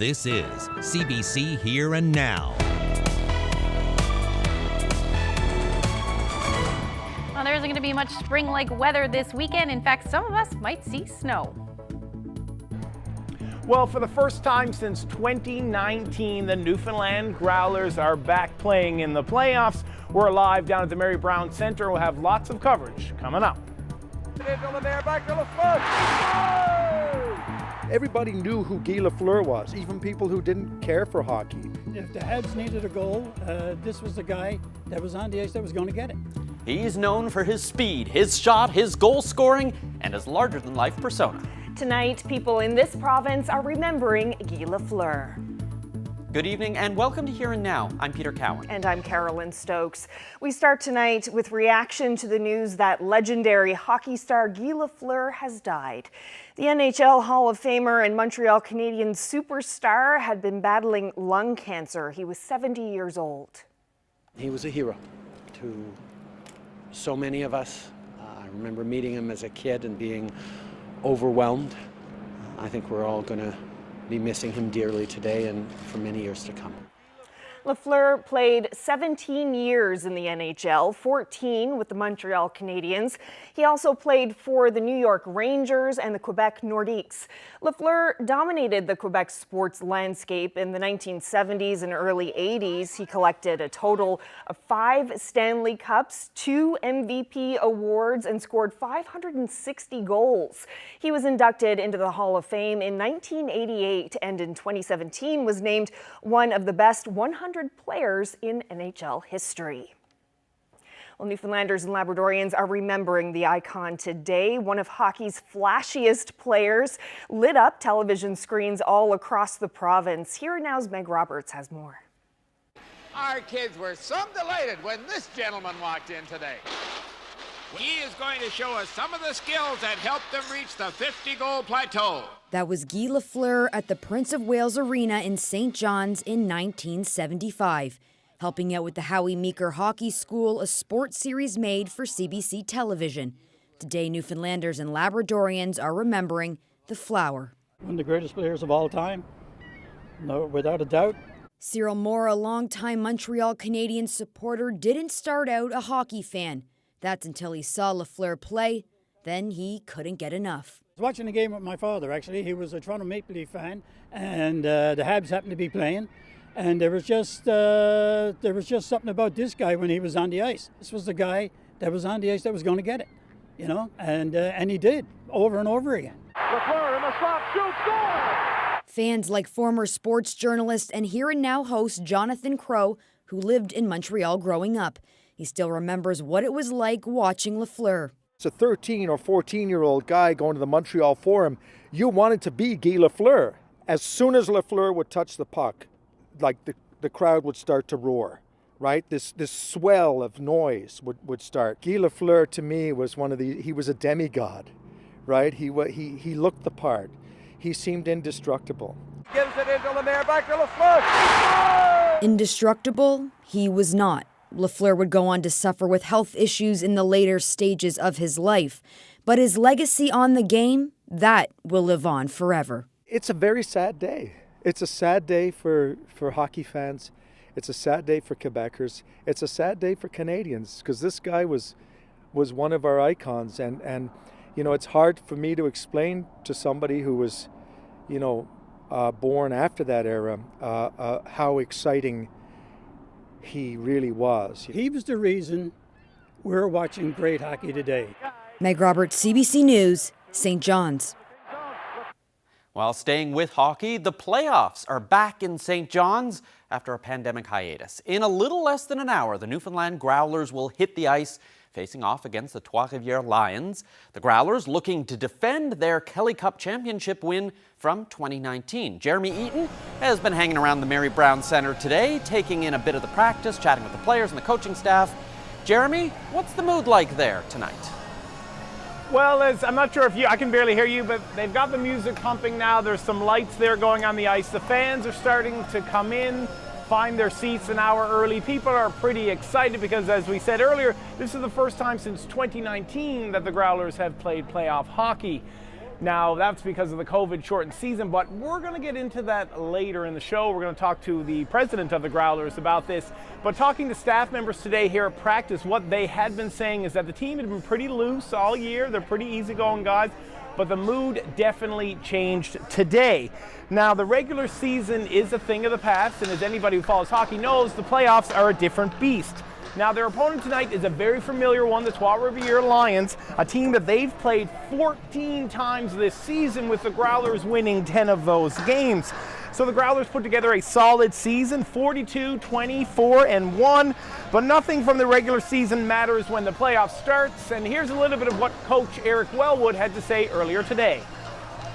This is CBC Here and Now. Well, there isn't going to be much spring-like weather this weekend. In fact, some of us might see snow. Well, for the first time since 2019, the Newfoundland Growlers are back playing in the playoffs. We're live down at the Mary Brown Centre. We'll have lots of coverage coming up. Everybody knew who Guy Lafleur was, even people who didn't care for hockey. If the Habs needed a goal, this was the guy that was on the ice that was going to get it. He's known for his speed, his shot, his goal scoring, and his larger-than-life persona. Tonight, people in this province are remembering Guy Lafleur. Good evening and welcome to Here and Now. I'm Peter Cowan. And I'm Carolyn Stokes. We start tonight with reaction to the news that legendary hockey star Guy Lafleur has died. The NHL Hall of Famer and Montreal Canadiens superstar had been battling lung cancer. He was 70 years old. He was a hero to so many of us. I remember meeting him as a kid and being overwhelmed. I think we're all going to be missing him dearly today and for many years to come. Lafleur played 17 years in the NHL, 14 with the Montreal Canadiens. He also played for the New York Rangers and the Quebec Nordiques. Lafleur dominated the Quebec sports landscape in the 1970s and early 80s. He collected a total of 5 Stanley Cups, 2 MVP awards, and scored 560 goals. He was inducted into the Hall of Fame in 1988 and in 2017 was named one of the best 100 players in NHL history. Well, Newfoundlanders and Labradorians are remembering the icon today. One of hockey's flashiest players lit up television screens all across the province. Here Now's Meg Roberts has more. Our kids were so delighted when this gentleman walked in today. He is going to show us some of the skills that helped them reach the 50-goal plateau. That was Guy Lafleur at the Prince of Wales Arena in St. John's in 1975, helping out with the Howie Meeker Hockey School, a sports series made for CBC television. Today, Newfoundlanders and Labradorians are remembering the Flower. One of the greatest players of all time, no, without a doubt. Cyril Moore, a longtime Montreal Canadiens supporter, didn't start out a hockey fan. That's until he saw Lafleur play. Then he couldn't get enough. I was watching the game with my father, actually. He was a Toronto Maple Leaf fan, and the Habs happened to be playing. And there was just something about this guy when he was on the ice. This was the guy that was on the ice that was going to get it, you know, and he did over and over again. Lafleur in the slot, shoots, goal! Fans like former sports journalist and Here and Now host Jonathan Crow, who lived in Montreal growing up. He still remembers what it was like watching Lafleur. As a 13 or 14-year-old guy going to the Montreal Forum, you wanted to be Guy Lafleur. As soon as Lafleur would touch the puck, like the crowd would start to roar, right? This swell of noise would start. Guy Lafleur to me was he was a demigod, right? He looked the part. He seemed indestructible. Gives it into Lemaire, back to Lafleur. Indestructible? He was not. Lafleur would go on to suffer with health issues in the later stages of his life. But his legacy on the game, that will live on forever. It's a very sad day. It's a sad day for hockey fans. It's a sad day for Quebecers. It's a sad day for Canadians because this guy was one of our icons. And you know, it's hard for me to explain to somebody who was, you know, born after that era, how exciting he really was. He was the reason we're watching great hockey today. Meg Roberts, CBC News, St. John's. While staying with hockey, the playoffs are back in St. John's after a pandemic hiatus. In a little less than an hour, the Newfoundland Growlers will hit the ice, facing off against the Trois-Rivières Lions. The Growlers looking to defend their Kelly Cup championship win from 2019. Jeremy Eaton has been hanging around the Mary Brown Centre today, taking in a bit of the practice, chatting with the players and the coaching staff. Jeremy, what's the mood like there tonight? Well, I'm not sure if I can barely hear you, but they've got the music pumping now. There's some lights there going on the ice. The fans are starting to come in, find their seats an hour early. People are pretty excited because, as we said earlier, this is the first time since 2019 that the Growlers have played playoff hockey. Now, that's because of the COVID-shortened season, but we're going to get into that later in the show. We're going to talk to the president of the Growlers about this. But talking to staff members today here at practice, what they had been saying is that the team had been pretty loose all year. They're pretty easygoing guys, but the mood definitely changed today. Now, the regular season is a thing of the past, and as anybody who follows hockey knows, the playoffs are a different beast. Now, their opponent tonight is a very familiar one, the Trois-Rivières Lions, a team that they've played 14 times this season, with the Growlers winning 10 of those games. So the Growlers put together a solid season, 42-24-1, but nothing from the regular season matters when the playoffs starts. And here's a little bit of what Coach Eric Wellwood had to say earlier today.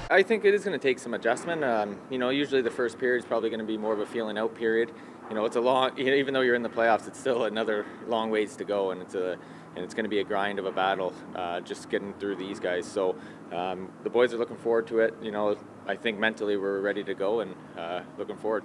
I think it is going to take some adjustment. Usually the first period is probably going to be more of a feeling out period. It's a long, even though you're in the playoffs, it's still another long ways to go, and it's going to be a grind of a battle, just getting through these guys. So the boys are looking forward to it. I think mentally we're ready to go and looking forward.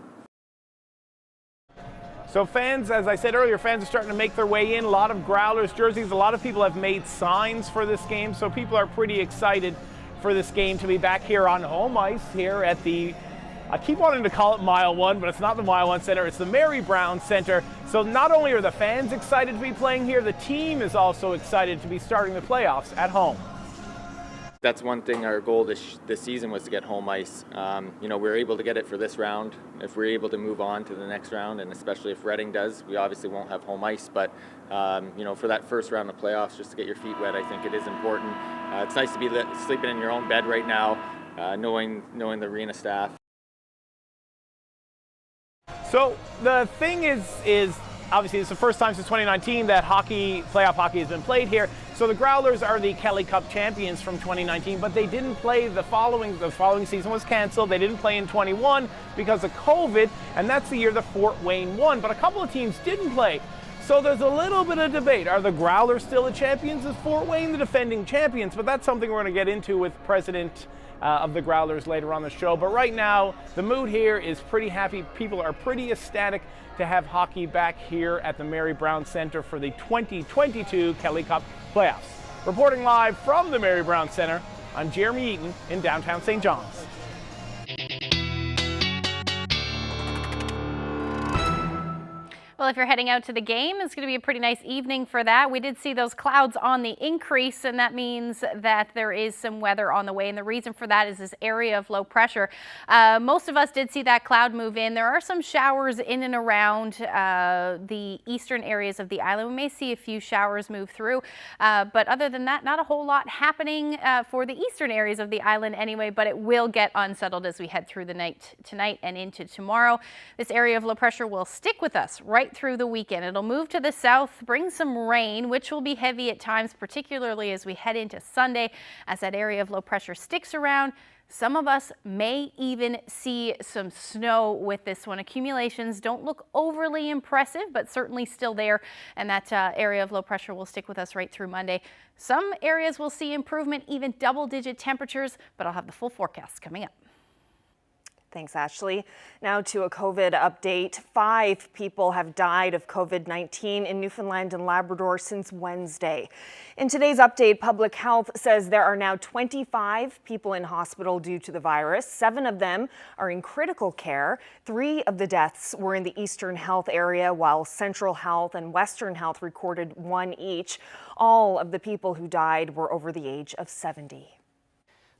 So fans, as I said earlier, fans are starting to make their way in. A lot of Growlers jerseys. A lot of people have made signs for this game, so people are pretty excited for this game to be back here on home ice here at the, I keep wanting to call it Mile 1, but it's not the Mile 1 Center, it's the Mary Brown Center. So not only are the fans excited to be playing here, the team is also excited to be starting the playoffs at home. That's one thing our goal this season was to get home ice. We were able to get it for this round. If we're able to move on to the next round, and especially if Reading does, we obviously won't have home ice, but for that first round of playoffs, just to get your feet wet, I think it is important. It's nice to be sleeping in your own bed right now, knowing the arena staff. So the thing is obviously it's the first time since 2019 that playoff hockey has been played here. So the Growlers are the Kelly Cup champions from 2019, but they didn't play the following season was canceled. They didn't play in 21 because of COVID, and that's the year the Fort Wayne won. But a couple of teams didn't play. So there's a little bit of debate. Are the Growlers still the champions? Is Fort Wayne the defending champions? But that's something we're going to get into with President of the Growlers later on the show. But right now, the mood here is pretty happy. People are pretty ecstatic to have hockey back here at the Mary Brown Center for the 2022 Kelly Cup playoffs. Reporting live from the Mary Brown Center, I'm Jeremy Eaton in downtown St. John's. Well, if you're heading out to the game, it's going to be a pretty nice evening for that. We did see those clouds on the increase, and that means that there is some weather on the way. And the reason for that is this area of low pressure. Most of us did see that cloud move in. There are some showers in and around the eastern areas of the island. We may see a few showers move through, but other than that, not a whole lot happening for the eastern areas of the island anyway, but it will get unsettled as we head through the night tonight and into tomorrow. This area of low pressure will stick with us right through the weekend. It'll move to the south, bring some rain, which will be heavy at times, particularly as we head into Sunday. As that area of low pressure sticks around, some of us may even see some snow with this one. Accumulations don't look overly impressive, but certainly still there, and that area of low pressure will stick with us right through Monday. Some areas will see improvement, even double-digit temperatures, but I'll have the full forecast coming up. Thanks, Ashley. Now to a COVID update. 5 people have died of COVID-19 in Newfoundland and Labrador since Wednesday. In today's update, Public Health says there are now 25 people in hospital due to the virus. 7 of them are in critical care. 3 of the deaths were in the Eastern Health area, while Central Health and Western Health recorded 1 each. All of the people who died were over the age of 70.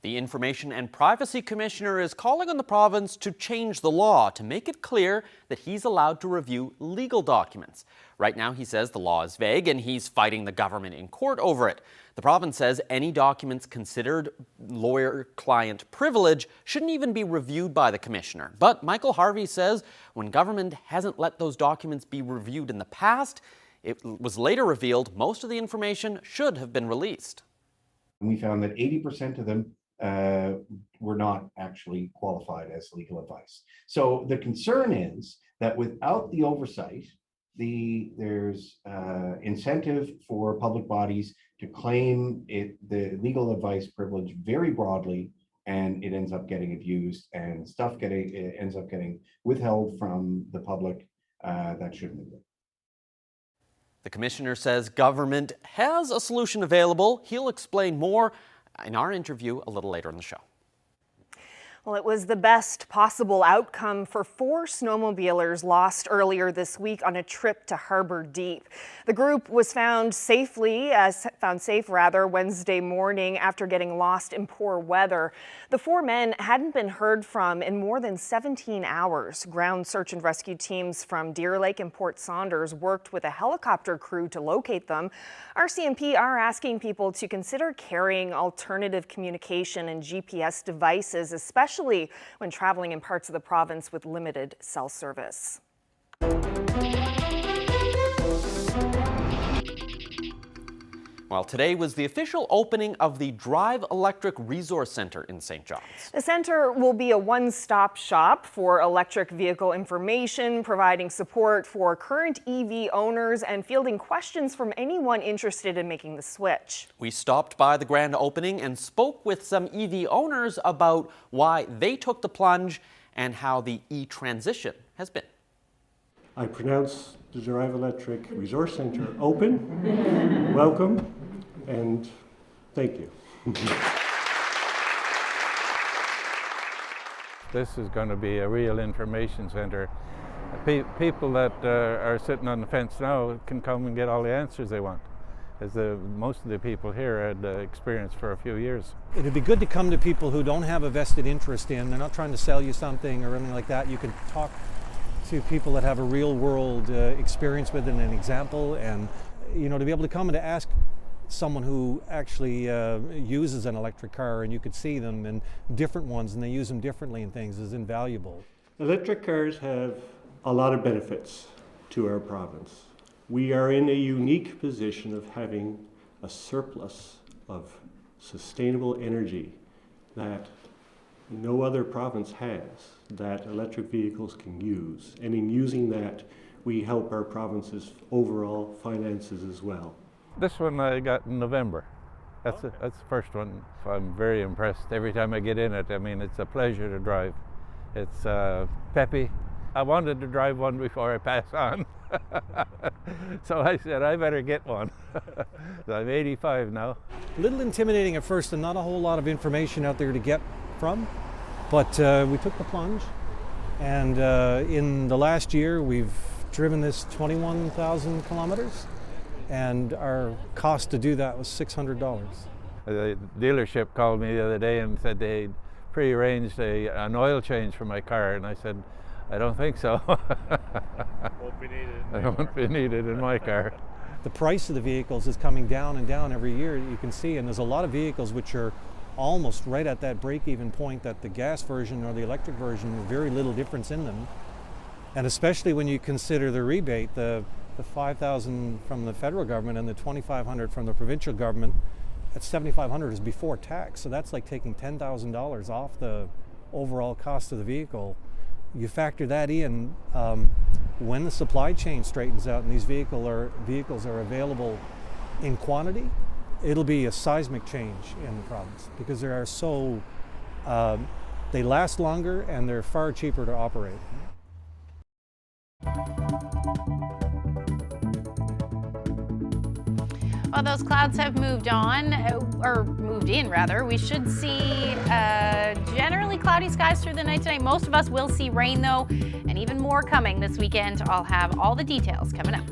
The Information and Privacy Commissioner is calling on the province to change the law to make it clear that he's allowed to review legal documents. Right now, he says the law is vague and he's fighting the government in court over it. The province says any documents considered lawyer-client privilege shouldn't even be reviewed by the commissioner. But Michael Harvey says when government hasn't let those documents be reviewed in the past, it was later revealed most of the information should have been released. We found that 80% of them were not actually qualified as legal advice. So the concern is that without the oversight, there's incentive for public bodies to claim the legal advice privilege very broadly, and it ends up getting abused, and stuff ends up getting withheld from the public that shouldn't have been. The commissioner says government has a solution available. He'll explain more in our interview a little later in the show. Well, it was the best possible outcome for 4 snowmobilers lost earlier this week on a trip to Harbor Deep. The group was found safe Wednesday morning after getting lost in poor weather. The 4 men hadn't been heard from in more than 17 hours. Ground search and rescue teams from Deer Lake and Port Saunders worked with a helicopter crew to locate them. RCMP are asking people to consider carrying alternative communication and GPS devices, especially when traveling in parts of the province with limited cell service. Well, today was the official opening of the Drive Electric Resource Center in St. John's. The center will be a one-stop shop for electric vehicle information, providing support for current EV owners and fielding questions from anyone interested in making the switch. We stopped by the grand opening and spoke with some EV owners about why they took the plunge and how the e-transition has been. I pronounce the Drive Electric Resource Center open. Welcome and thank you. This is going to be a real information center. People that are sitting on the fence now can come and get all the answers they want, as most of the people here had experience for a few years. It'd be good to come to people who don't have a vested interest in, they're not trying to sell you something or anything like that. You can talk to people that have a real world experience with it and an example, and to be able to come and to ask someone who actually uses an electric car and you could see them and different ones and they use them differently and things is invaluable. Electric cars have a lot of benefits to our province. We are in a unique position of having a surplus of sustainable energy that no other province has, that electric vehicles can use. And in using that, we help our province's overall finances as well. This one I got in November. That's the first one. I'm very impressed every time I get in it. I mean, it's a pleasure to drive. It's peppy. I wanted to drive one before I pass on. So I said, I better get one. So I'm 85 now. A little intimidating at first and not a whole lot of information out there to get from, but we took the plunge, and in the last year we've driven this 21,000 kilometers, and our cost to do that was $600. The dealership called me the other day and said they prearranged an oil change for my car, and I said, I don't think so. Won't be needed. It won't be needed in my car. The price of the vehicles is coming down and down every year, you can see, and there's a lot of vehicles which are almost right at that break-even point that the gas version or the electric version, very little difference in them. And especially when you consider the rebate, the $5,000 from the federal government and the $2,500 from the provincial government, that $7,500 is before tax. So that's like taking $10,000 off the overall cost of the vehicle. You factor that in, when the supply chain straightens out and these vehicles are available in quantity, it'll be a seismic change in the province because they are so, they last longer and they're far cheaper to operate. Well, those clouds have moved on, or moved in rather. We should see generally cloudy skies through the night tonight. Most of us will see rain though, and even more coming this weekend. I'll have all the details coming up.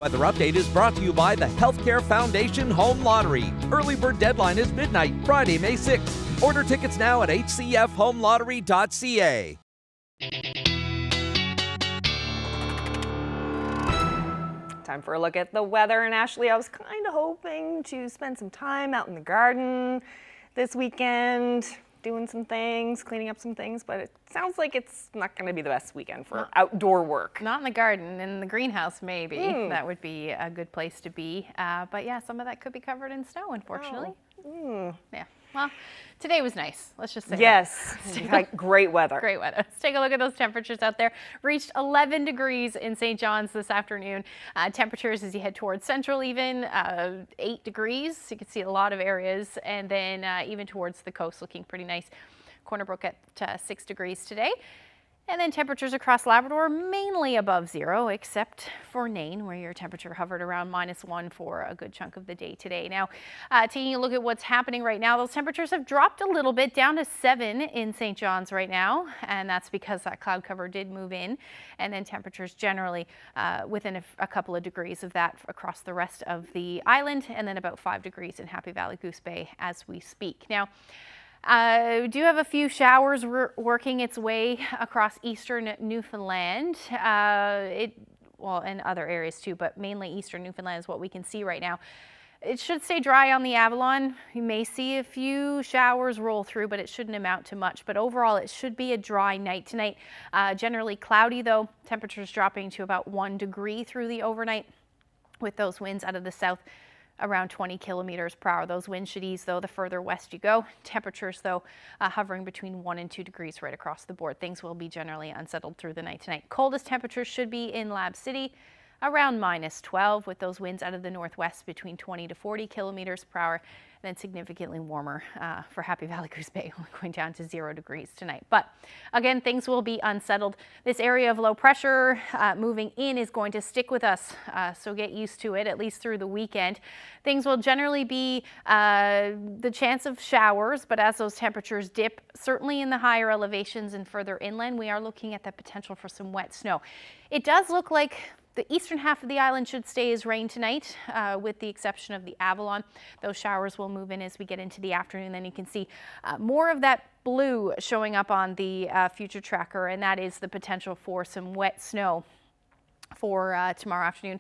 Weather update is brought to you by the Healthcare Foundation Home Lottery. Early bird deadline is midnight, Friday, May 6th. Order tickets now at hcfhomelottery.ca. Time for a look at the weather. And Ashley, I was kind of hoping to spend some time out in the garden this weekend, doing some things, cleaning up some things, but it sounds like it's not going to be the best weekend for outdoor work. Not in the garden, in the greenhouse maybe. That would be a good place to be. But yeah, some of that could be covered in snow, unfortunately. Yeah. Well, today was nice. Let's just say yes, great weather. Great weather. Let's take a look at those temperatures out there. Reached 11 degrees in St. John's this afternoon. Temperatures as you head towards central even, 8 degrees. You can see a lot of areas. And then even towards the coast looking pretty nice. Corner Brook at 6 degrees today. And then temperatures across Labrador mainly above zero, except for Nain, where your temperature hovered around -1 for a good chunk of the day today. Now, taking a look at what's happening right now, those temperatures have dropped a little bit, down to 7 in St. John's right now, and that's because that cloud cover did move in, and then temperatures generally within a couple of degrees of that across the rest of the island, and then about 5 degrees in Happy Valley Goose Bay as we speak. Now, we do have a few showers working its way across eastern Newfoundland, and other areas too, but mainly eastern Newfoundland is what we can see right now. It should stay dry on the Avalon. You may see a few showers roll through, but it shouldn't amount to much. But overall, it should be a dry night tonight. Generally cloudy though, temperatures dropping to about 1 degree through the overnight with those winds out of the south around 20 kilometers per hour. Those winds should ease though the further west you go. Temperatures though hovering between 1 and 2 degrees right across the board. Things will be generally unsettled through the night tonight. Coldest temperatures should be in Lab City around -12 with those winds out of the northwest between 20 to 40 kilometers per hour. Then significantly warmer for Happy Valley Goose Bay, going down to 0 degrees tonight. But again, things will be unsettled. This area of low pressure moving in is going to stick with us, so get used to it, at least through the weekend. Things will generally be the chance of showers, but as those temperatures dip, certainly in the higher elevations and further inland, we are looking at the potential for some wet snow. It does look like the eastern half of the island should stay as rain tonight, with the exception of the Avalon. Those showers will move in as we get into the afternoon. Then you can see more of that blue showing up on the future tracker, and that is the potential for some wet snow for tomorrow afternoon.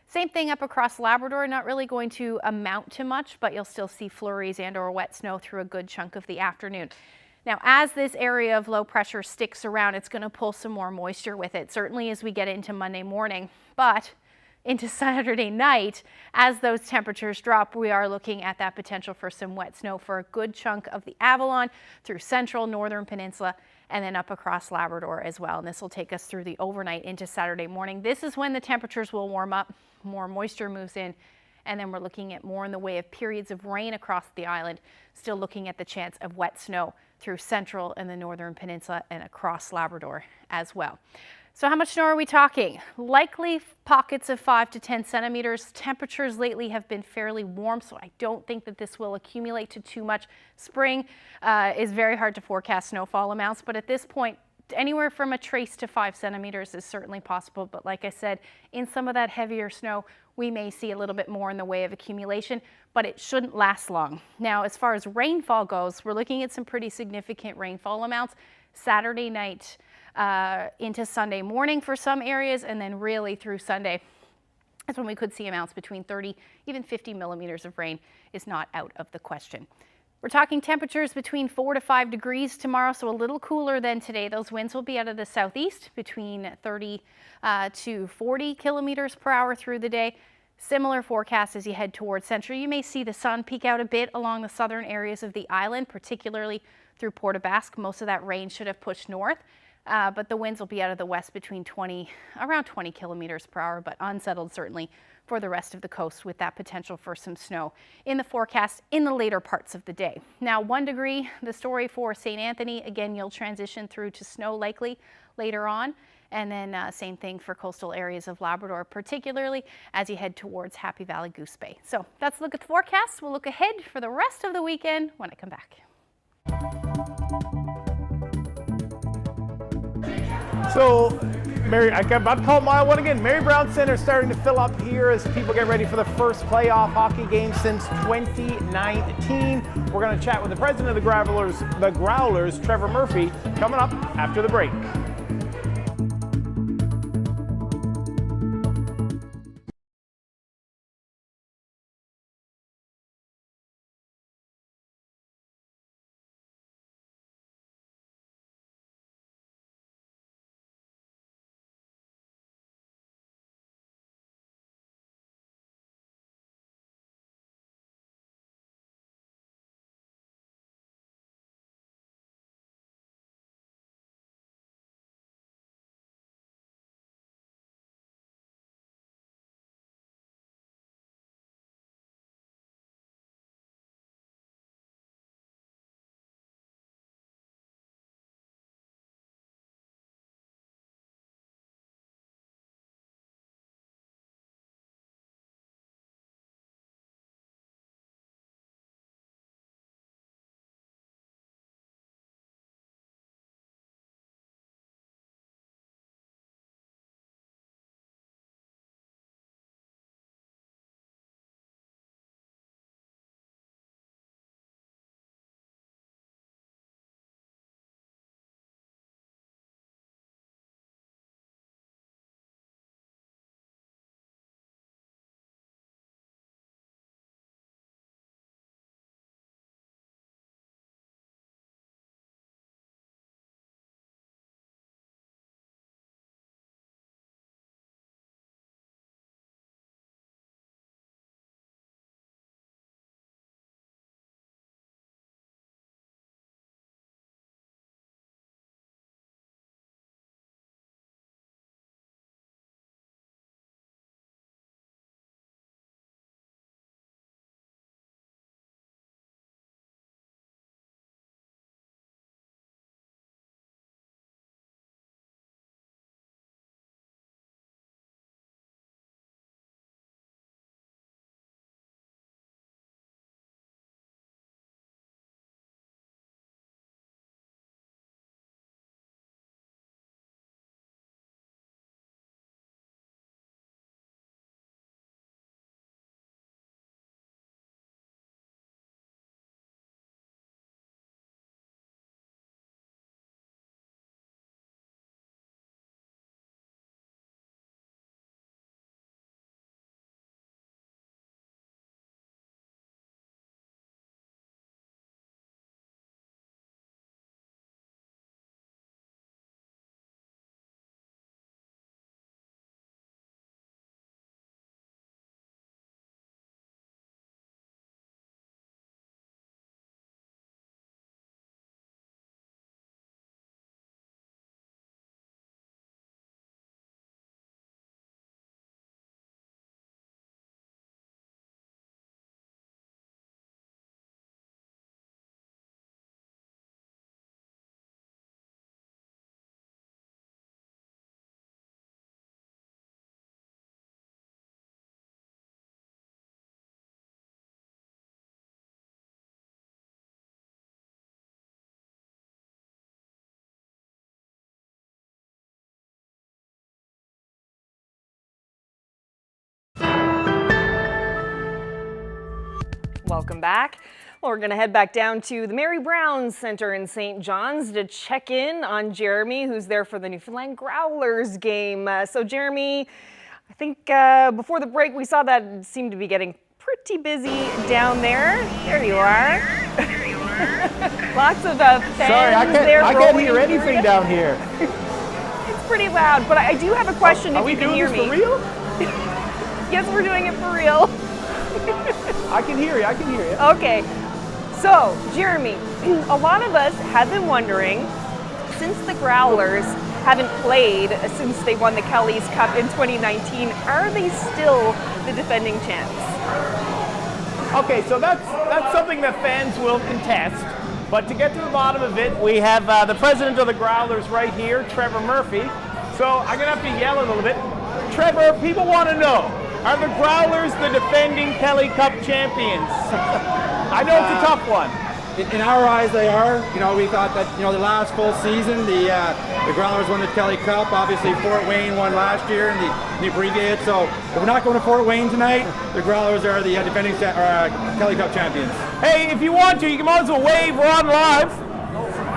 Same thing up across Labrador, not really going to amount to much, but you'll still see flurries and or wet snow through a good chunk of the afternoon. Now, as this area of low pressure sticks around, it's going to pull some more moisture with it, certainly as we get into Monday morning. But into Saturday night, as those temperatures drop, we are looking at that potential for some wet snow for a good chunk of the Avalon through central northern peninsula and then up across Labrador as well. And this will take us through the overnight into Saturday morning. This is when the temperatures will warm up, more moisture moves in, and then we're looking at more in the way of periods of rain across the island, still looking at the chance of wet snow through central and the northern peninsula and across Labrador as well. So how much snow are we talking? Likely pockets of 5 to 10 centimeters. Temperatures lately have been fairly warm, so I don't think that this will accumulate to too much. Spring is very hard to forecast snowfall amounts, but at this point, anywhere from a trace to 5 centimeters is certainly possible. But like I said, in some of that heavier snow, we may see a little bit more in the way of accumulation, but it shouldn't last long. Now, as far as rainfall goes, we're looking at some pretty significant rainfall amounts Saturday night into Sunday morning for some areas, and then really through Sunday. That's when we could see amounts between 30, even 50 millimeters of rain is not out of the question. We're talking temperatures between 4 to 5 degrees tomorrow, so a little cooler than today. Those winds will be out of the southeast between 30 to 40 kilometers per hour through the day. Similar forecast as you head towards central. You may see the sun peek out a bit along the southern areas of the island, particularly through Port aux Basques. Most of that rain should have pushed north, but the winds will be out of the west between around 20 kilometers per hour, but unsettled certainly for the rest of the coast with that potential for some snow in the forecast in the later parts of the day. Now 1 degree, the story for St. Anthony. Again, you'll transition through to snow likely later on. And then same thing for coastal areas of Labrador, particularly as you head towards Happy Valley Goose Bay. So that's a look at the forecast. We'll look ahead for the rest of the weekend when I come back. So I'm about to call mile one again. Mary Brown Center starting to fill up here as people get ready for the first playoff hockey game since 2019. We're going to chat with the president of the Growlers, Trevor Murphy, coming up after the break. Welcome back. Well, we're going to head back down to the Mary Brown Center in St. John's to check in on Jeremy, who's there for the Newfoundland Growlers game. So Jeremy, I think before the break we saw that it seemed to be getting pretty busy down there. There you are. Lots of fans. Sorry, I can't hear anything down here. It's pretty loud, but I do have a question if you can hear me. Are we doing this for real? Yes, we're doing it for real. I can hear you. Okay. So, Jeremy, a lot of us have been wondering, since the Growlers haven't played since they won the Kelly's Cup in 2019, are they still the defending champs? Okay, so that's something that fans will contest. But to get to the bottom of it, we have the president of the Growlers right here, Trevor Murphy. So I'm going to have to yell a little bit. Trevor, people want to know, are the Growlers the defending Kelly Cup champions? I know it's a tough one. In our eyes, they are. You know, we thought that, you know, the last full season, the Growlers won the Kelly Cup. Obviously, Fort Wayne won last year in the abbreviated. So if we're not going to Fort Wayne tonight, the Growlers are the defending Kelly Cup champions. Hey, if you want to, you can might as well wave. We're on live.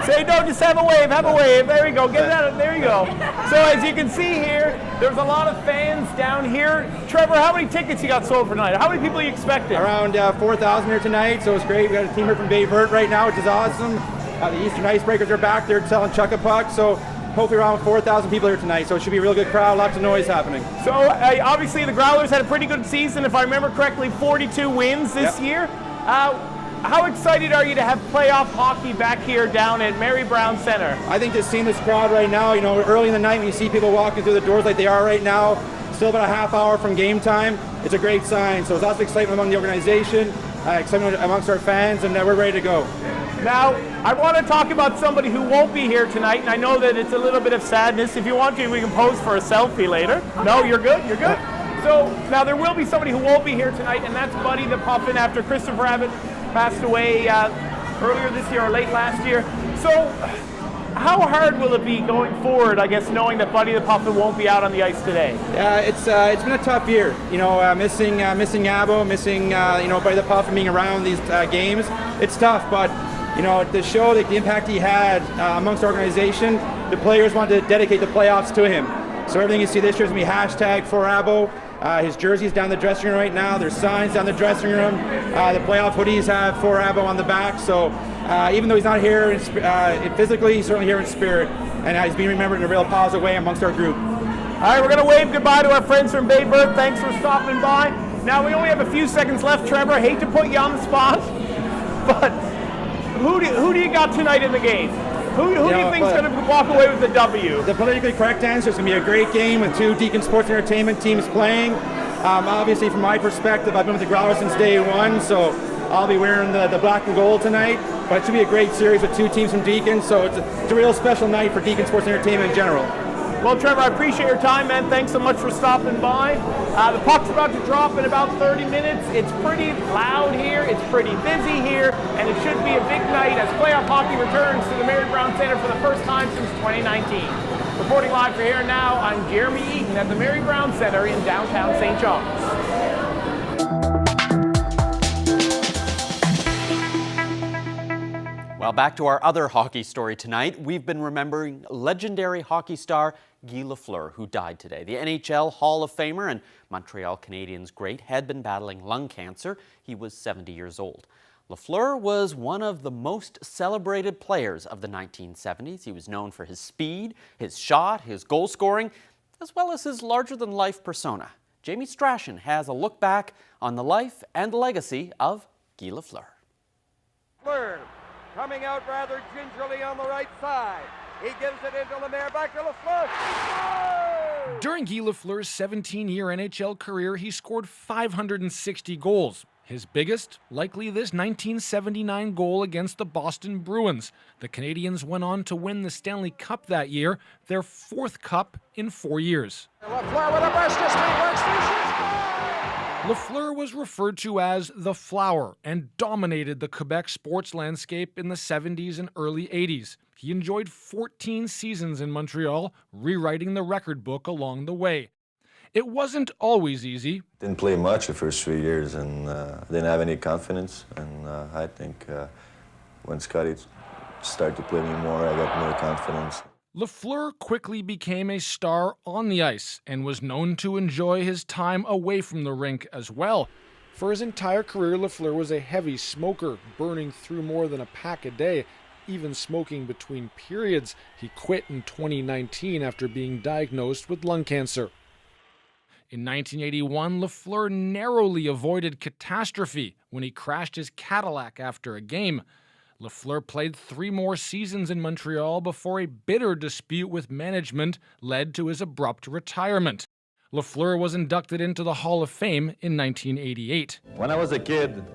Say no, just have a wave, have a wave. There you go, get that, there you go. So as you can see here, there's a lot of fans down here. Trevor, how many tickets you got sold for tonight? How many people are you expecting? Around 4,000 here tonight, so it's great. We got a team here from Bay Vert right now, which is awesome. The Eastern Icebreakers are back there selling Chuck-a-Puck, so hopefully around 4,000 people here tonight, so it should be a real good crowd, lots of noise happening. So obviously the Growlers had a pretty good season, if I remember correctly, 42 wins this year. How excited are you to have playoff hockey back here down at Mary Brown Center? I think just seeing this crowd right now, you know, early in the night when you see people walking through the doors like they are right now, still about a half hour from game time, it's a great sign. So there's lots of excitement among the organization, excitement amongst our fans, and we're ready to go. Now, I want to talk about somebody who won't be here tonight, and I know that it's a little bit of sadness. If you want to, we can pose for a selfie later. Okay. No, you're good, you're good. So now there will be somebody who won't be here tonight, and that's Buddy the Puffin after Christopher Abbott passed away earlier this year or late last year. So how hard will it be going forward, I guess, knowing that Buddy the Puffin won't be out on the ice today? Yeah, it's been a tough year. You know, missing Abbo, missing you know, Buddy the Puffin being around these games. It's tough, but you know, to show the impact he had amongst the organization, the players wanted to dedicate the playoffs to him. So everything you see this year is going to be #4Abbo. His jersey's down the dressing room right now. There's signs down the dressing room. The playoff hoodies have 4Abbo on the back. So even though he's not here physically, he's certainly here in spirit. And he's being remembered in a real positive way amongst our group. All right, we're going to wave goodbye to our friends from Bay Vert. Thanks for stopping by. Now, we only have a few seconds left, Trevor. I hate to put you on the spot, but who do you got tonight in the game? Who do you think is going to walk away with the W? The politically correct answer is going to be a great game with two Deacon Sports Entertainment teams playing. Obviously, from my perspective, I've been with the Growlers since day one, so I'll be wearing the black and gold tonight. But it should be a great series with two teams from Deacon, so it's a real special night for Deacon Sports Entertainment in general. Well, Trevor, I appreciate your time, man. Thanks so much for stopping by. The puck's about to drop in about 30 minutes. It's pretty loud here. It's pretty busy here. And it should be a big night as playoff hockey returns to the Mary Brown Center for the first time since 2019. Reporting live for Here and Now, I'm Jeremy Eaton at the Mary Brown Center in downtown St. John's. Well, back to our other hockey story tonight. We've been remembering legendary hockey star Guy Lafleur, who died today. The NHL Hall of Famer and Montreal Canadiens great had been battling lung cancer. He was 70 years old. Lafleur was one of the most celebrated players of the 1970s. He was known for his speed, his shot, his goal scoring, as well as his larger-than-life persona. Jamie Strachan has a look back on the life and legacy of Guy Lafleur. Lafleur coming out rather gingerly on the right side. He gives it into Lemaire, back to Lafleur. During Guy Lafleur's 17-year NHL career, he scored 560 goals. His biggest, likely this 1979 goal against the Boston Bruins. The Canadiens went on to win the Stanley Cup that year, their fourth cup in 4 years. Lafleur with a burst to speed, works through, shoots. Lafleur was referred to as the Flower and dominated the Quebec sports landscape in the 70s and early 80s. He enjoyed 14 seasons in Montreal, rewriting the record book along the way. It wasn't always easy. Didn't play much the first 3 years and didn't have any confidence. And I think when Scotty started to play me more, I got more confidence. Lafleur quickly became a star on the ice and was known to enjoy his time away from the rink as well. For his entire career, Lafleur was a heavy smoker, burning through more than a pack a day, even smoking between periods. He quit in 2019 after being diagnosed with lung cancer. In 1981, Lafleur narrowly avoided catastrophe when he crashed his Cadillac after a game. Lafleur played 3 more seasons in Montreal before a bitter dispute with management led to his abrupt retirement. Lafleur was inducted into the Hall of Fame in 1988. When I was a kid,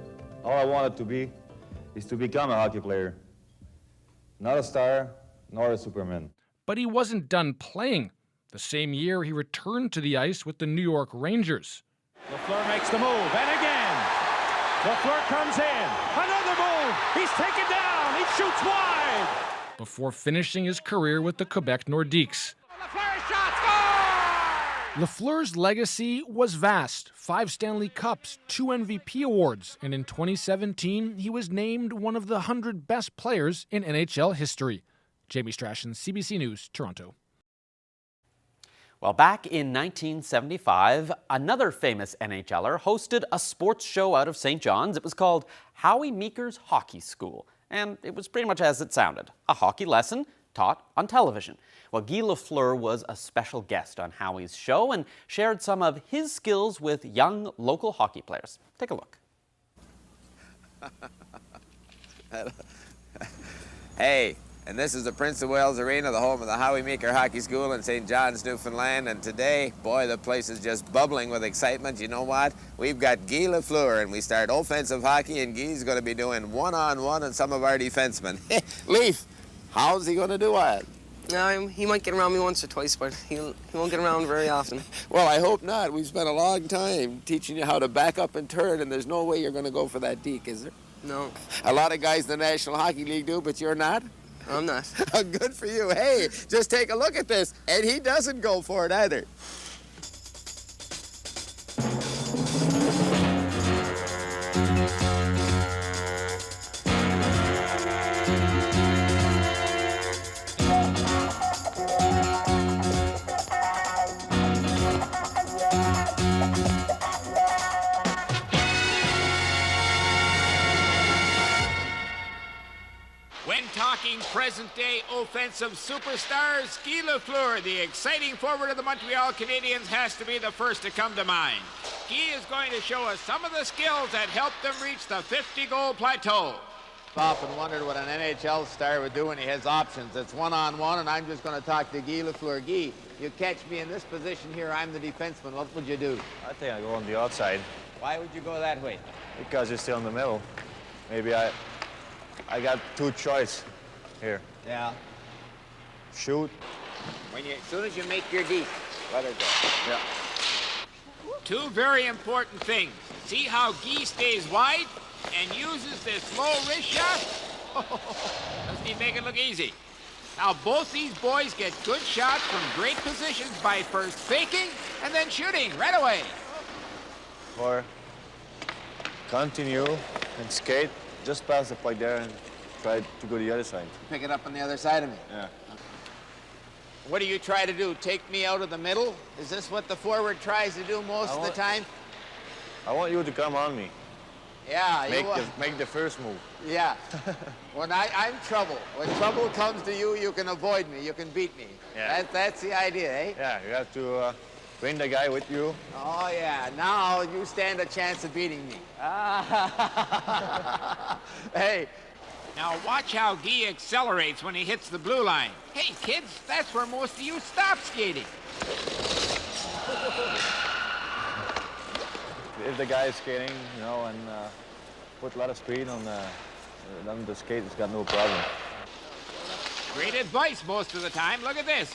all I wanted to be is to become a hockey player. Not a star, nor a Superman. But he wasn't done playing. The same year, he returned to the ice with the New York Rangers. Lafleur makes the move, and again. Lafleur comes in. Another move. He's taken down. He shoots wide. Before finishing his career with the Quebec Nordiques. Lafleur's legacy was vast. 5 Stanley Cups, 2 MVP awards, and in 2017, he was named one of the 100 best players in NHL history. Jamie Strachan, CBC News, Toronto. Well, back in 1975, another famous NHLer hosted a sports show out of St. John's. It was called Howie Meeker's Hockey School, and it was pretty much as it sounded, a hockey lesson taught on television. Well, Guy Lafleur was a special guest on Howie's show and shared some of his skills with young local hockey players. Take a look. Hey, and this is the Prince of Wales Arena, the home of the Howie Meeker Hockey School in St. John's, Newfoundland. And today, boy, the place is just bubbling with excitement. You know what? We've got Guy Lafleur, and we start offensive hockey, and Guy's going to be doing one-on-one on some of our defensemen. Leaf, how's he going to do it? No, he might get around me once or twice, but he won't get around very often. Well, I hope not. We've spent a long time teaching you how to back up and turn, and there's no way you're going to go for that deke, is there? No. A lot of guys in the National Hockey League do, but you're not? I'm not. Good for you. Hey, just take a look at this. And he doesn't go for it either. When talking present-day offensive superstars, Guy Lafleur, the exciting forward of the Montreal Canadiens, has to be the first to come to mind. Guy is going to show us some of the skills that helped them reach the 50-goal plateau. I've often wondered what an NHL star would do when he has options. It's one-on-one, and I'm just going to talk to Guy Lafleur. Guy, you catch me in this position here, I'm the defenseman. What would you do? I think I go on the outside. Why would you go that way? Because you're still in the middle. Maybe I got 2 choices here. Yeah. Shoot. As soon as you make your deep, let it go. Yeah. 2 very important things. See how Guy stays wide and uses this low wrist shot? Doesn't he make it look easy? Now, both these boys get good shots from great positions by first faking and then shooting right away. Or continue and skate just past the puck there and try to go to the other side. Pick it up on the other side of me. Yeah. What do you try to do? Take me out of the middle? Is this what the forward tries to do most of the time? I want you to come on me. Yeah. Make the first move. Yeah. When I'm trouble. When trouble comes to you, you can avoid me. You can beat me. Yeah. That's the idea, eh? Yeah, you have to bring the guy with you. Oh, yeah. Now you stand a chance of beating me. Hey. Now watch how Guy accelerates when he hits the blue line. Hey, kids, that's where most of you stop skating. If the guy is skating, you know, and put a lot of speed on the skate, it's got no problem. Great advice most of the time. Look at this.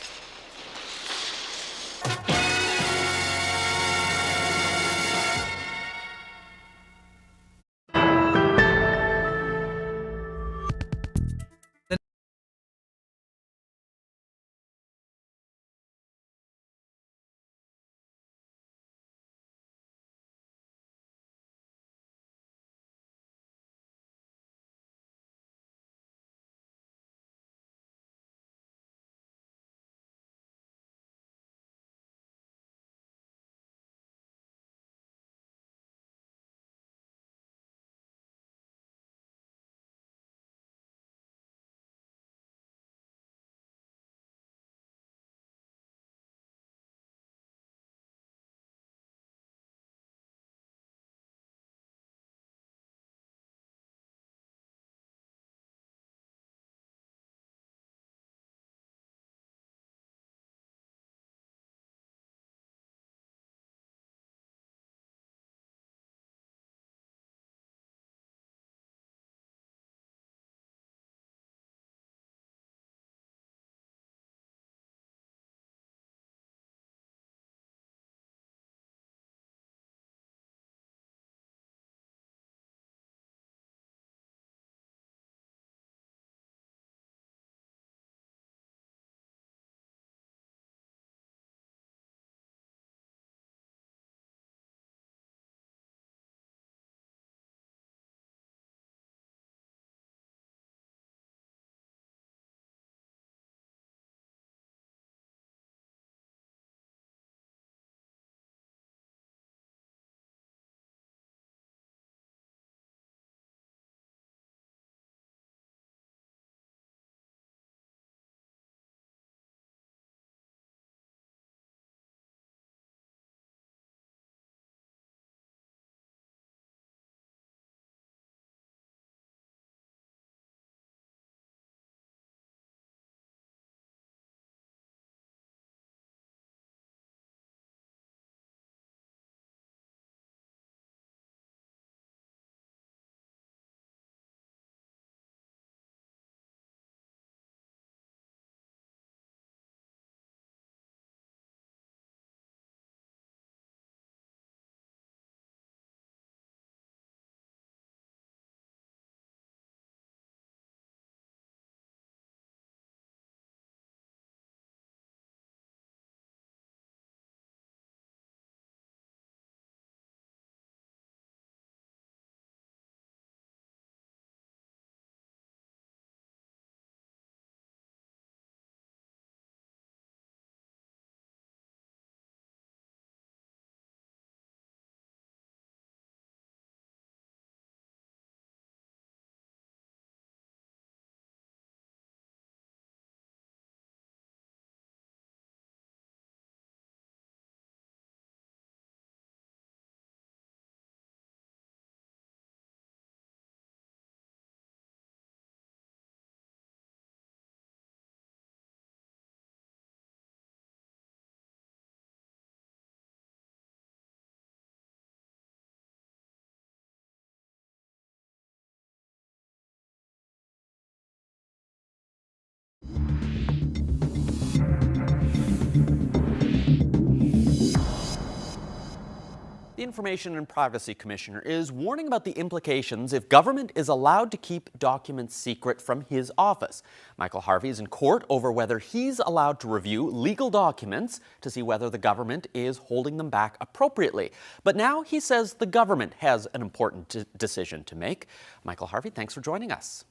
The Information and Privacy Commissioner is warning about the implications if government is allowed to keep documents secret from his office. Michael Harvey is in court over whether he's allowed to review legal documents to see whether the government is holding them back appropriately. But now he says the government has an important decision to make. Michael Harvey, thanks for joining us.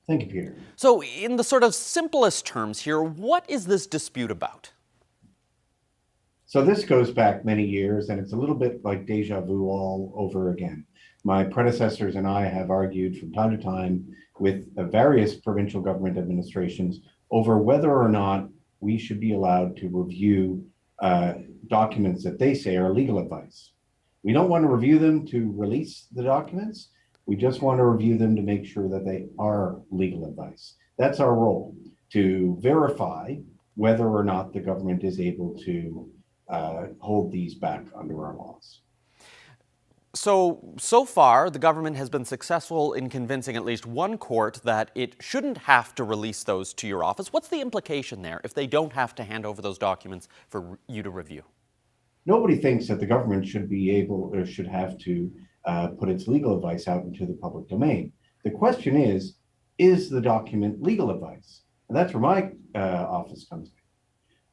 Thank you, Peter. So in the sort of simplest terms here, what is this dispute about? So this goes back many years, and it's a little bit like deja vu all over again. My predecessors and I have argued from time to time with various provincial government administrations over whether or not we should be allowed to review documents that they say are legal advice. We don't want to review them to release the documents. We just want to review them to make sure that they are legal advice. That's our role, to verify whether or not the government is able to hold these back under our laws. So far, the government has been successful in convincing at least one court that it shouldn't have to release those to your office. What's the implication there if they don't have to hand over those documents for you to review? Nobody thinks that the government should be able or should have to put its legal advice out into the public domain. The question is the document legal advice? And that's where my office comes in.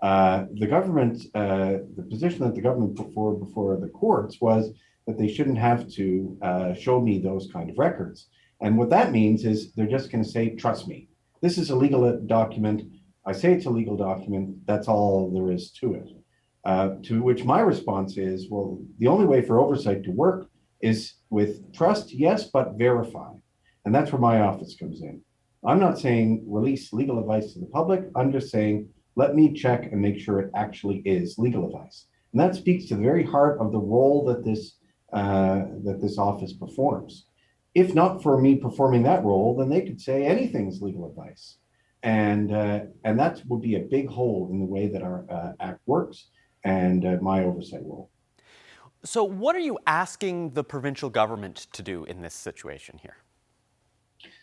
The government, the position that the government put forward before the courts was that they shouldn't have to show me those kind of records. And what that means is they're just going to say, trust me, this is a legal document. I say it's a legal document. That's all there is to it. To which my response is, well, the only way for oversight to work is with trust, yes, but verify. And that's where my office comes in. I'm not saying release legal advice to the public. I'm just saying, let me check and make sure it actually is legal advice. And that speaks to the very heart of the role that this office performs. If not for me performing that role, then they could say anything's legal advice. And that would be a big hole in the way that our Act works and my oversight role. So what are you asking the provincial government to do in this situation here?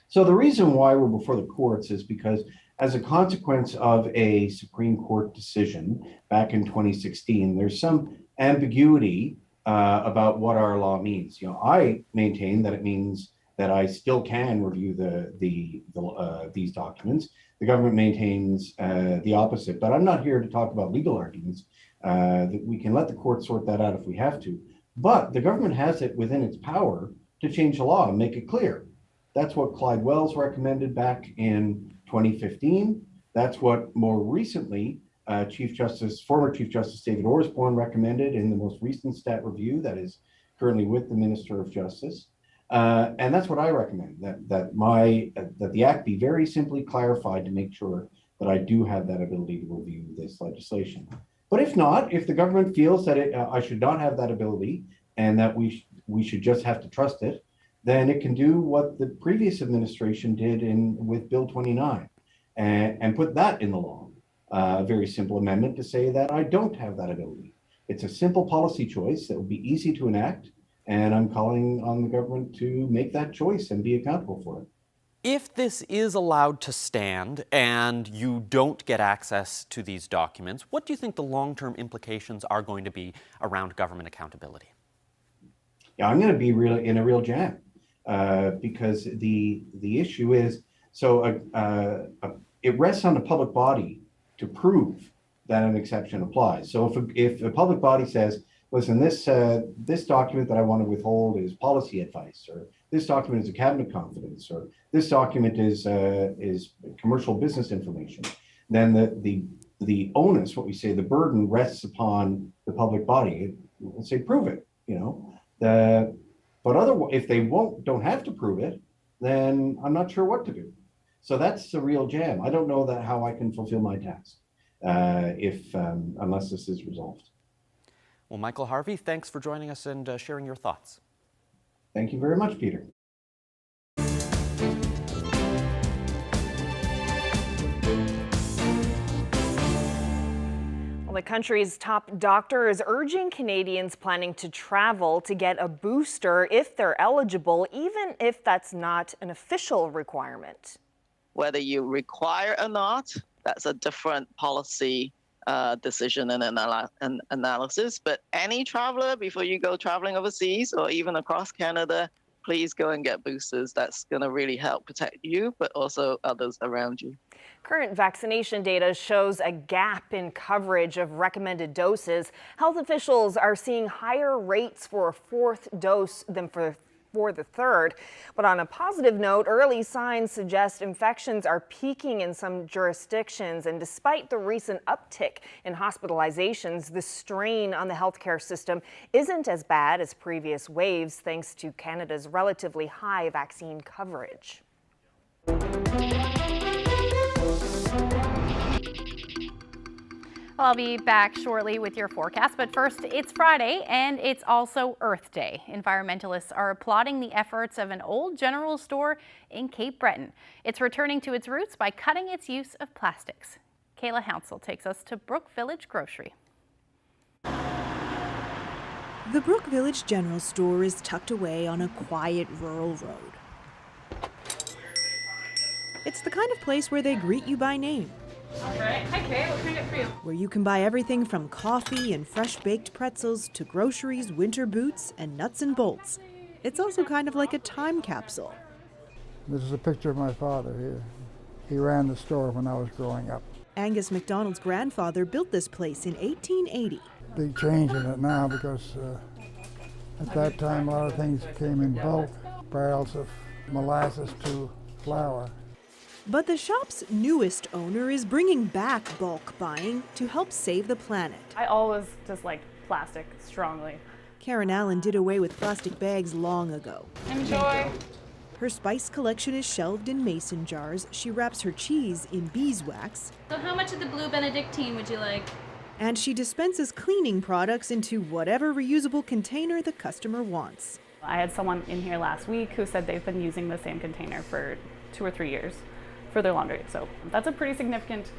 So the reason why we're before the courts is because as a consequence of a Supreme Court decision back in 2016, there's some ambiguity about what our law means. You know, I maintain that it means that I still can review these documents. The government maintains the opposite, but I'm not here to talk about legal arguments. That we can let the court sort that out if we have to. But the government has it within its power to change the law and make it clear. That's what Clyde Wells recommended back in 2015. That's what more recently former Chief Justice David Osborne recommended in the most recent stat review that is currently with the Minister of Justice. And that's what I recommend, that the Act be very simply clarified to make sure that I do have that ability to review this legislation. But if not, if the government feels that I should not have that ability and that we should just have to trust it, then it can do what the previous administration did with Bill 29 and put that in the law. A very simple amendment to say that I don't have that ability. It's a simple policy choice that would be easy to enact, and I'm calling on the government to make that choice and be accountable for it. If this is allowed to stand and you don't get access to these documents, what do you think the long-term implications are going to be around government accountability? Yeah, I'm going to be in a real jam because the issue is, it rests on the public body to prove that an exception applies. So if a public body says, listen, this document that I want to withhold is policy advice, or this document is a cabinet confidence, or this document is commercial business information, then the onus, what we say, the burden rests upon the public body. Let's say, prove it, you know. But otherwise, if they don't have to prove it, then I'm not sure what to do. So that's the real jam. I don't know how I can fulfill my task unless this is resolved. Well, Michael Harvey, thanks for joining us and sharing your thoughts. Thank you very much, Peter. Well, the country's top doctor is urging Canadians planning to travel to get a booster if they're eligible, even if that's not an official requirement. Whether you require or not, that's a different policy decision and analysis. But any traveler, before you go traveling overseas or even across Canada, please go and get boosters. That's going to really help protect you, but also others around you. Current vaccination data shows a gap in coverage of recommended doses. Health officials are seeing higher rates for a fourth dose than for the third. But on a positive note, early signs suggest infections are peaking in some jurisdictions. And despite the recent uptick in hospitalizations, the strain on the healthcare system isn't as bad as previous waves, thanks to Canada's relatively high vaccine coverage. I'll be back shortly with your forecast, but first, it's Friday and it's also Earth Day. Environmentalists are applauding the efforts of an old general store in Cape Breton. It's returning to its roots by cutting its use of plastics. Kayla Hounsell takes us to Brook Village Grocery. The Brook Village General Store is tucked away on a quiet rural road. It's the kind of place where they greet you by name. All right. Hi, Kay. What can I get for you? Where you can buy everything from coffee and fresh baked pretzels to groceries, winter boots, and nuts and bolts. It's also kind of like a time capsule. This is a picture of my father here. He ran the store when I was growing up. Angus MacDonald's grandfather built this place in 1880. Big change in it now because at that time a lot of things came in bulk, barrels of molasses to flour. But the shop's newest owner is bringing back bulk buying to help save the planet. I always dislike plastic strongly. Karen Allen did away with plastic bags long ago. Enjoy. Her spice collection is shelved in mason jars. She wraps her cheese in beeswax. So how much of the Blue Benedictine would you like? And she dispenses cleaning products into whatever reusable container the customer wants. I had someone in here last week who said they've been using the same container for 2 or 3 years for their laundry. So that's a pretty significant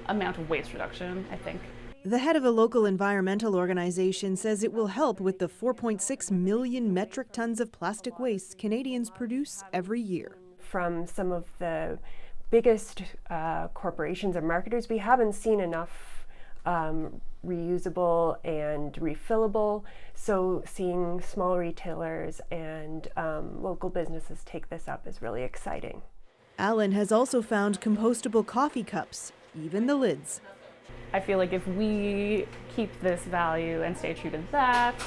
amount of waste reduction, I think. The head of a local environmental organization says it will help with the 4.6 million metric tons of plastic waste Canadians produce every year. From some of the biggest corporations or marketers, we haven't seen enough reusable and refillable. So seeing small retailers and local businesses take this up is really exciting. Allen has also found compostable coffee cups, even the lids. I feel like if we keep this value and stay true to that,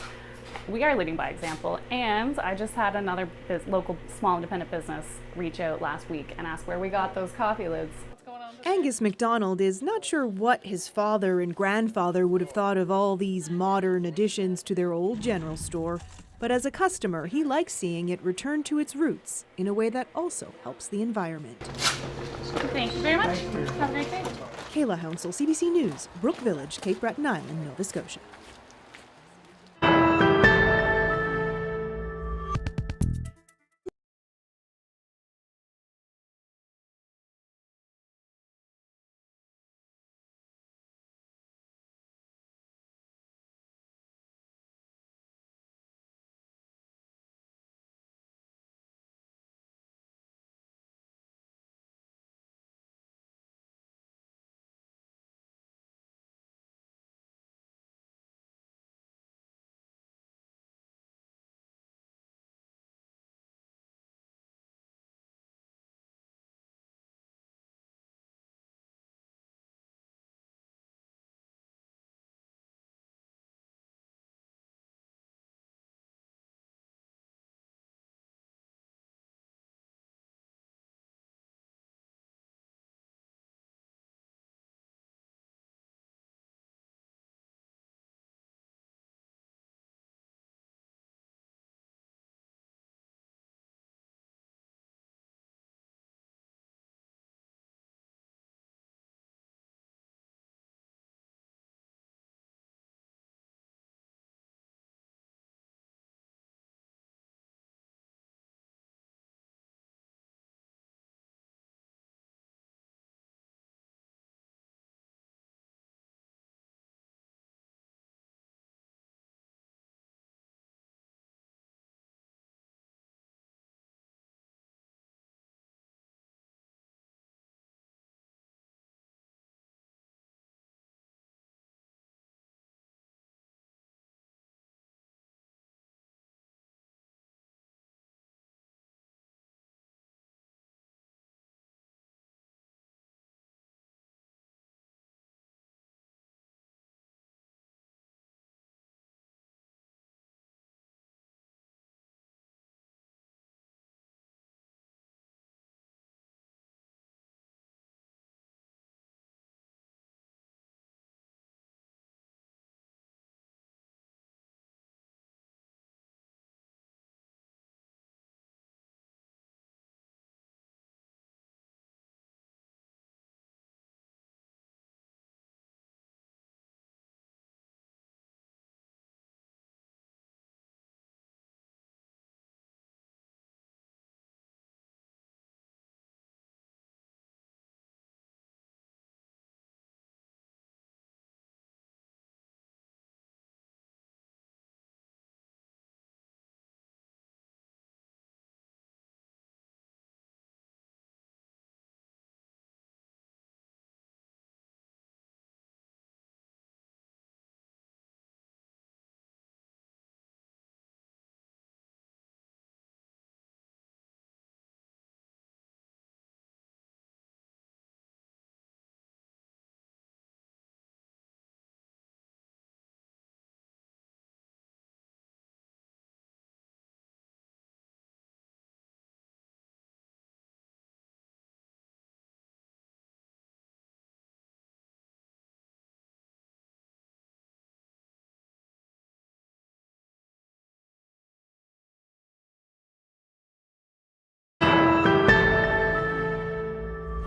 we are leading by example. And I just had another local small independent business reach out last week and ask where we got those coffee lids. Angus MacDonald is not sure what his father and grandfather would have thought of all these modern additions to their old general store, but as a customer, he likes seeing it return to its roots in a way that also helps the environment. Thank you very much. Have a great day. Kayla Hounsell, CBC News, Brook Village, Cape Breton Island, Nova Scotia.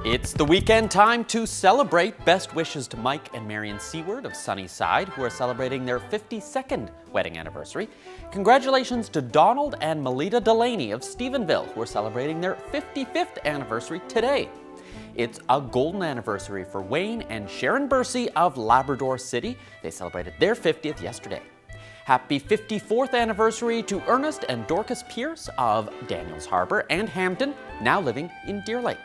It's the weekend time to celebrate. Best wishes to Mike and Marion Seward of Sunnyside, who are celebrating their 52nd wedding anniversary. Congratulations to Donald and Melita Delaney of Stephenville, who are celebrating their 55th anniversary today. It's a golden anniversary for Wayne and Sharon Bursey of Labrador City. They celebrated their 50th yesterday. Happy 54th anniversary to Ernest and Dorcas Pierce of Daniels Harbour and Hampton, now living in Deer Lake.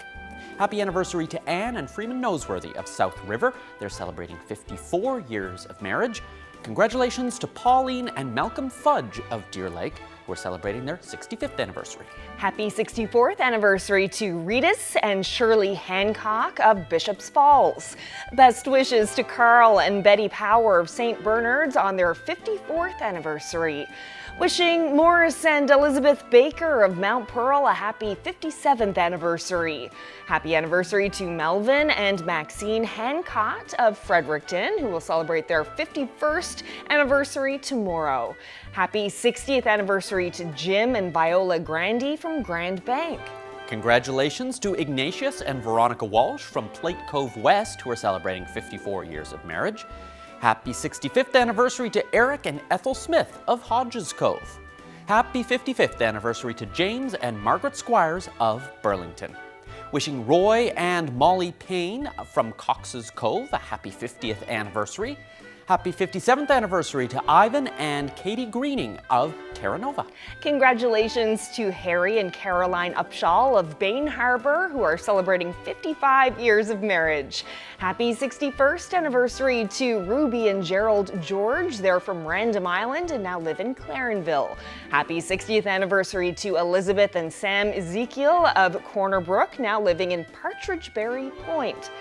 Happy anniversary to Anne and Freeman Noseworthy of South River. They're celebrating 54 years of marriage. Congratulations to Pauline and Malcolm Fudge of Deer Lake, who are celebrating their 65th anniversary. Happy 64th anniversary to Ritas and Shirley Hancock of Bishops Falls. Best wishes to Carl and Betty Power of St. Bernard's on their 54th anniversary. Wishing Morris and Elizabeth Baker of Mount Pearl a happy 57th anniversary. Happy anniversary to Melvin and Maxine Hancock of Fredericton, who will celebrate their 51st anniversary tomorrow. Happy 60th anniversary to Jim and Viola Grandy from Grand Bank. Congratulations to Ignatius and Veronica Walsh from Plate Cove West, who are celebrating 54 years of marriage. Happy 65th anniversary to Eric and Ethel Smith of Hodges Cove. Happy 55th anniversary to James and Margaret Squires of Burlington. Wishing Roy and Molly Payne from Cox's Cove a happy 50th anniversary. Happy 57th anniversary to Ivan and Katie Greening of Terra Nova. Congratulations to Harry and Caroline Upshaw of Bain Harbor, who are celebrating 55 years of marriage. Happy 61st anniversary to Ruby and Gerald George. They're from Random Island and now live in Clarenville. Happy 60th anniversary to Elizabeth and Sam Ezekiel of Corner Brook, now living in Partridge Berry Point.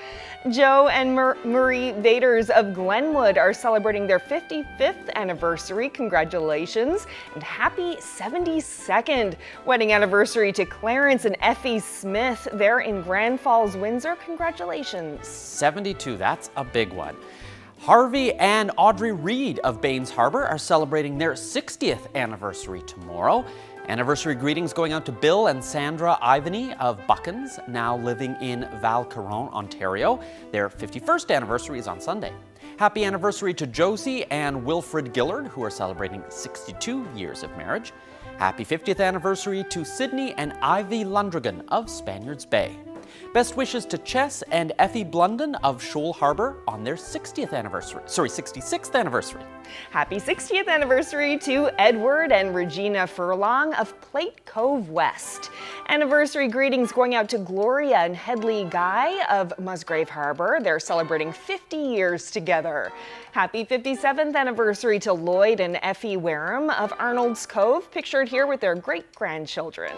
Joe and Marie Vaders of Glenwood are celebrating their 55th anniversary. Congratulations, and happy 72nd wedding anniversary to Clarence and Effie Smith. They're in Grand Falls, Windsor. Congratulations. 72, that's a big one. Harvey and Audrey Reed of Baines Harbor are celebrating their 60th anniversary tomorrow. Anniversary greetings going out to Bill and Sandra Ivany of Buckens, now living in Val-Caron, Ontario. Their 51st anniversary is on Sunday. Happy anniversary to Josie and Wilfred Gillard, who are celebrating 62 years of marriage. Happy 50th anniversary to Sydney and Ivy Lundragan of Spaniards Bay. Best wishes to Chess and Effie Blunden of Shoal Harbour on their 66th anniversary. Happy 60th anniversary to Edward and Regina Furlong of Plate Cove West. Anniversary greetings going out to Gloria and Headley Guy of Musgrave Harbour. They're celebrating 50 years together. Happy 57th anniversary to Lloyd and Effie Wareham of Arnold's Cove, pictured here with their great-grandchildren.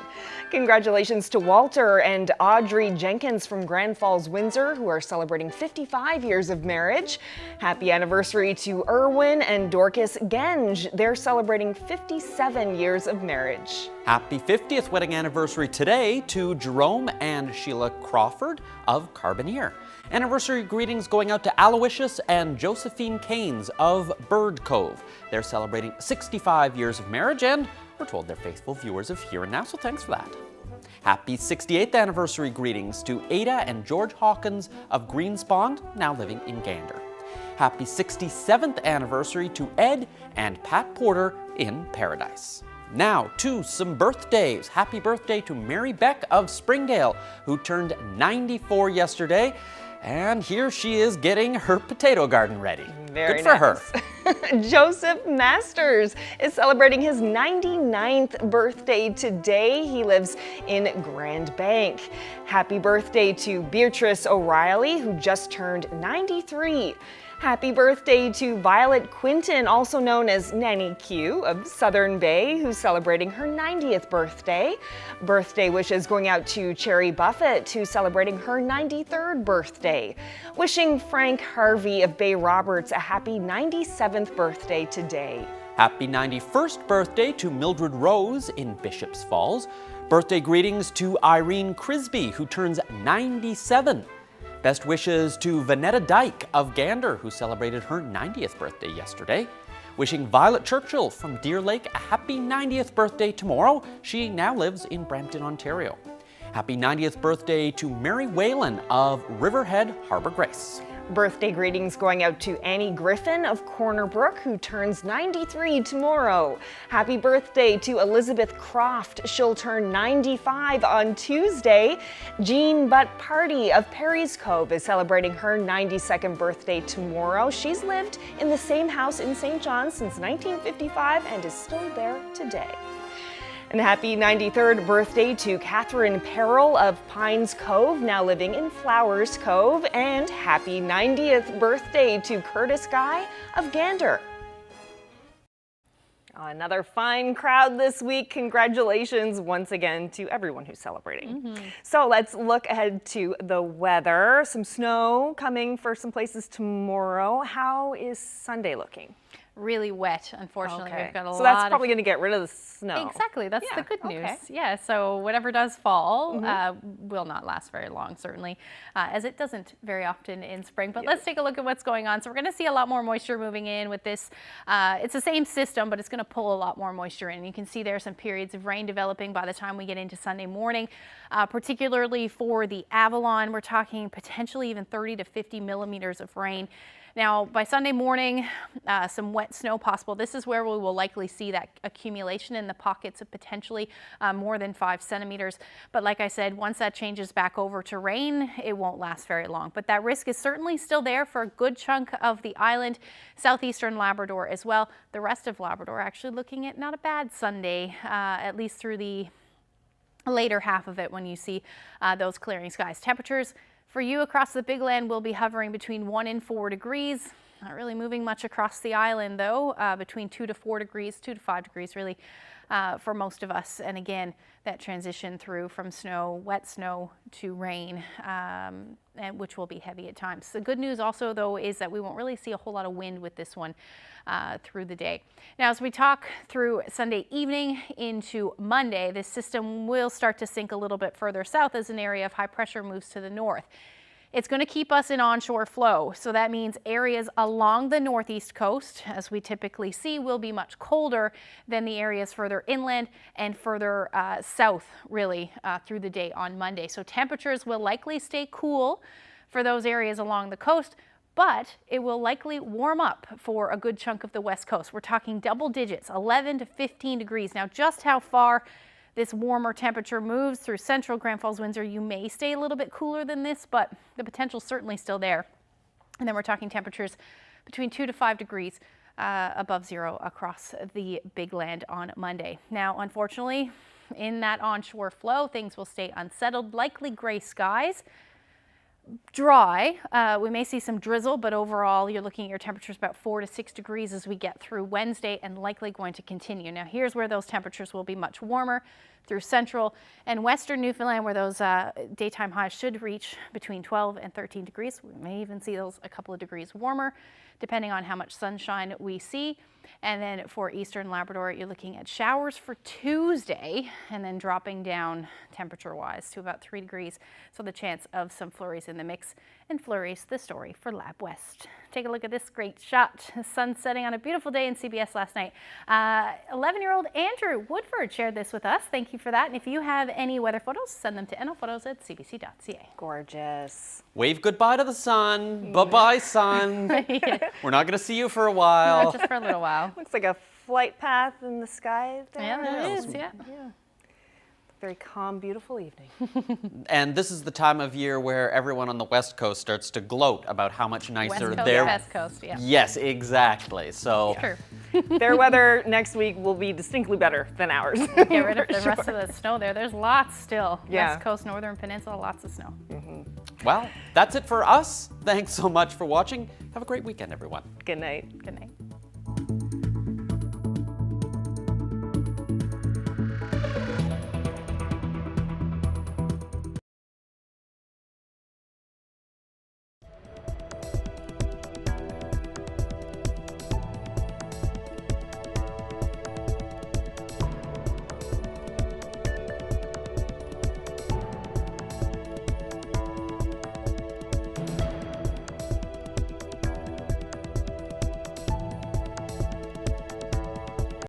Congratulations to Walter and Audrey Jenkins from Grand Falls, Windsor, who are celebrating 55 years of marriage. Happy anniversary to Erwin and Dorcas Genge. They're celebrating 57 years of marriage. Happy 50th wedding anniversary today to Jerome and Sheila Crawford of Carbonear. Anniversary greetings going out to Aloysius and Josephine Keynes of Bird Cove. They're celebrating 65 years of marriage, and we're told they're faithful viewers of Here and Now, so thanks for that. Happy 68th anniversary greetings to Ada and George Hawkins of Greenspond, now living in Gander. Happy 67th anniversary to Ed and Pat Porter in Paradise. Now to some birthdays. Happy birthday to Mary Beck of Springdale, who turned 94 yesterday. And here she is getting her potato garden ready. Very Good for nice. her. Joseph Masters is celebrating his 99th birthday today. He lives in Grand Bank. Happy birthday to Beatrice O'Reilly, who just turned 93. Happy birthday to Violet Quinton, also known as Nanny Q of Southern Bay, who's celebrating her 90th birthday. Birthday wishes going out to Cherry Buffett, who's celebrating her 93rd birthday. Wishing Frank Harvey of Bay Roberts a happy 97th birthday today. Happy 91st birthday to Mildred Rose in Bishops Falls. Birthday greetings to Irene Crisby, who turns 97. Best wishes to Vanetta Dyke of Gander, who celebrated her 90th birthday yesterday. Wishing Violet Churchill from Deer Lake a happy 90th birthday tomorrow. She now lives in Brampton, Ontario. Happy 90th birthday to Mary Whalen of Riverhead Harbour Grace. Birthday greetings going out to Annie Griffin of Corner Brook, who turns 93 tomorrow. Happy birthday to Elizabeth Croft. She'll turn 95 on Tuesday. Jean Butt Party of Perry's Cove is celebrating her 92nd birthday tomorrow. She's lived in the same house in St. John's since 1955 and is still there today. And happy 93rd birthday to Catherine Perrell of Pines Cove, now living in Flowers Cove. And happy 90th birthday to Curtis Guy of Gander. Another fine crowd this week. Congratulations once again to everyone who's celebrating. So let's look ahead to the weather. Some snow coming for some places tomorrow. How is Sunday looking? Really wet, unfortunately. Okay. We've got a lot. So that's probably going to get rid of the snow. Exactly, that's the good news. Yeah, so whatever does fall will not last very long, certainly, as it doesn't very often in spring. But let's take a look at what's going on. So we're going to see a lot more moisture moving in with this. It's the same system, but it's going to pull a lot more moisture in. You can see there are some periods of rain developing by the time we get into Sunday morning, particularly for the Avalon. We're talking potentially even 30 to 50 millimeters of rain. Now, by Sunday morning, some wet snow possible. This is where we will likely see that accumulation in the pockets of potentially more than 5 centimeters. But like I said, once that changes back over to rain, it won't last very long. But that risk is certainly still there for a good chunk of the island, southeastern Labrador as well. The rest of Labrador actually looking at not a bad Sunday, at least through the later half of it when you see those clearing skies. Temperatures for you across the Big Land will be hovering between 1 and 4 degrees. Not really moving much across the island though, between 2 to 4 degrees, 2 to 5 degrees really for most of us. And again, that transition through from snow, wet snow to rain, and which will be heavy at times. The good news also though is that we won't really see a whole lot of wind with this one through the day. Now as we talk through Sunday evening into Monday, this system will start to sink a little bit further south as an area of high pressure moves to the north. It's going to keep us in onshore flow, so that means areas along the northeast coast, as we typically see, will be much colder than the areas further inland and further south, really, through the day on Monday. So temperatures will likely stay cool for those areas along the coast, but it will likely warm up for a good chunk of the west coast. We're talking double digits, 11 to 15 degrees. Now, just how far this warmer temperature moves through central Grand Falls, Windsor, you may stay a little bit cooler than this, but the potential's certainly still there. And then we're talking temperatures between 2 to 5 degrees above zero across the Big Land on Monday. Now, unfortunately, in that onshore flow, things will stay unsettled, likely gray skies. Dry. We may see some drizzle, but overall you're looking at your temperatures about 4 to 6 degrees as we get through Wednesday and likely going to continue. Now here's where those temperatures will be much warmer through central and western Newfoundland, where those daytime highs should reach between 12 and 13 degrees. We may even see those a couple of degrees warmer depending on how much sunshine we see. And then for eastern Labrador, you're looking at showers for Tuesday and then dropping down temperature-wise to about 3 degrees. So the chance of some flurries in the mix, and flurries the story for Lab West. Take a look at this great shot. The sun setting on a beautiful day in CBS last night. 11-year-old Andrew Woodford shared this with us. Thank you for that. And if you have any weather photos, send them to nlphotos@cbc.ca. Gorgeous. Wave goodbye to the sun. Bye-bye, sun. We're not going to see you for a while. No, just for a little while. Looks like a flight path in the sky there. Yeah, there is, yeah. Very calm, beautiful evening. And this is the time of year where everyone on the West Coast starts to gloat about how much nicer their... West Coast, yeah. Yes, exactly. So Sure. Their weather next week will be distinctly better than ours. Get rid of the rest of the snow there. There's lots still. Yeah. West Coast, Northern Peninsula, lots of snow. well, that's it for us. Thanks so much for watching. Have a great weekend, everyone. Good night. Good night.